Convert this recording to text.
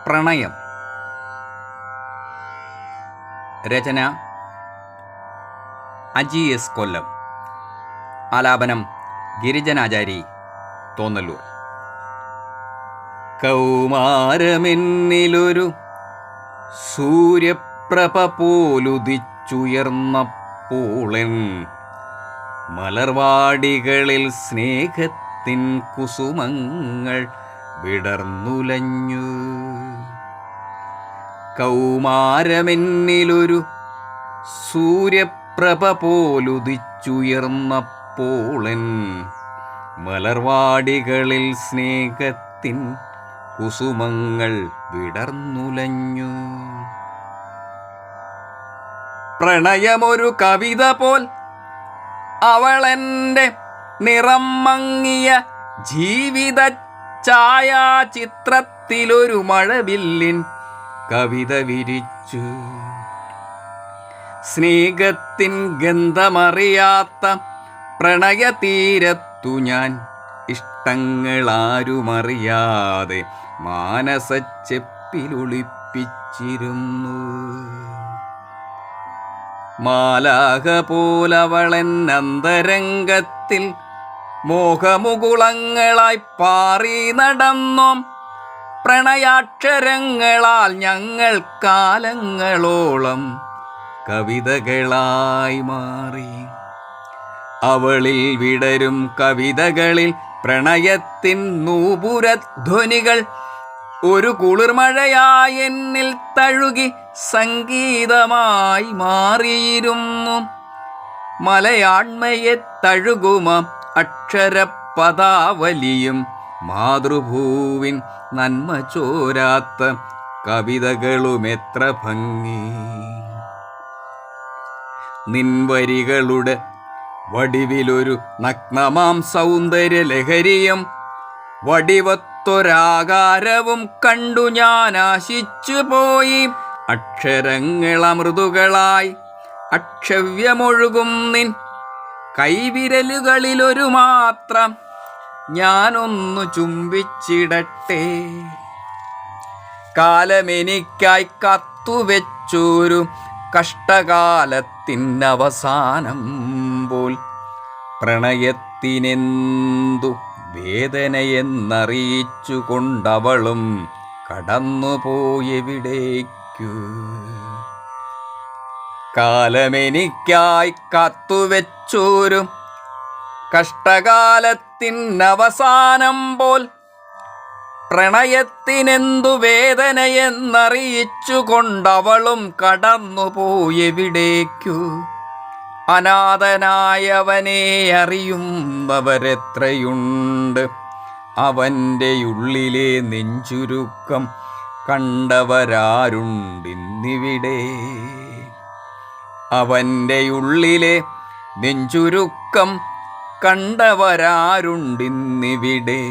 പ്രണയം. രചന അജി എസ് കൊല്ലം. ആലാപനം ഗിരിജനാചാരി, തോന്നല്ലൂർ. കൗമാരമെന്നിലൊരു സൂര്യപ്രഭ പോലുദിച്ചുയർന്നപ്പോളൻ മലർവാടികളിൽ സ്നേഹത്തിൻ കുസുമങ്ങൾ വിടർന്നുലഞ്ഞു. കൗമാരമെന്നിലൊരു സൂര്യപ്രഭ പോലുദിച്ചുയർന്നപ്പോളൻ മലർവാടികളിൽ സ്നേഹത്തിൻ കുസുമങ്ങൾ വിടർന്നുലഞ്ഞു. പ്രണയമൊരു കവിത പോൽ അവളെൻ്റെ നിറം മങ്ങിയ ജീവിത ഛായാചിത്രത്തിലൊരു മഴവില്ലിൻ കവിത വിരിച്ചു. സ്നേഹത്തിൻ ഗന്ധമറിയാത്ത പ്രണയതീരത്തു ഞാൻ ഇഷ്ടങ്ങളാരുമറിയാതെ മാനസച്ചെപ്പിലൊളിപ്പിച്ചിരുന്നു. മാലാഖ പോലവളൻ അന്തരംഗത്തിൽ മോഹമുകുളങ്ങളായി പാറി നടന്നോം. പ്രണയാക്ഷരങ്ങളാൽ ഞങ്ങൾ കാലങ്ങളോളം കവിതകളായി മാറി. അവളിൽ വിടരും കവിതകളിൽ പ്രണയത്തിൻ നൂപുരധ്വനികൾ ഒരു കുളിർമഴയായി എന്നിൽ തഴുകി സംഗീതമായി മാറിയിരുന്നു. മലയാണ്മയെ തഴുകുമ അക്ഷരപദാവലിയും മാതൃഭൂവിൻ നന്മ ചോരാത്ത കവിതകളുമെത്ര ഭംഗി. നിൻവരികളുടെ വടിവിലൊരു നഗ്നമാം സൗന്ദര്യ ലഹരിയും വടിവത്തൊരാകാരവും കണ്ടു ഞാൻ ആശിച്ചു പോയി. അക്ഷരങ്ങളമൃദുകളായി അക്ഷവ്യമൊഴുകും നിൻ കൈവിരലുകളിലൊരു മാത്രം ഞാനൊന്നു ചുംബിച്ചിടട്ടെ. കാലമെനിക്കായി കത്തുവെച്ചൊരു കഷ്ടകാലത്തിനവസാനം പോൽ പ്രണയത്തിനെന്തു വേദനയെന്നറിയിച്ചു കൊണ്ടവളും കടന്നുപോയെവിടേക്കു. കാലമെനിക്കായി കാത്തുവെച്ചൊരു കഷ്ടകാലത്തിനവസാനം പോൽ പ്രണയത്തിനെന്തു വേദനയെന്നറിയിച്ചു കൊണ്ടവളും കടന്നുപോയെവിടേക്കു. അനാഥനായവനെ അറിയുന്നവരെത്രയുണ്ട്, അവൻ്റെ ഉള്ളിലെ നെഞ്ചുരുക്കം കണ്ടവരാരുണ്ടിന്നിവിടെ. അവൻ്റെ ഉള്ളിലെ നെഞ്ചുരുക്കം കണ്ടവരാരുണ്ടിന്നിവിടെ.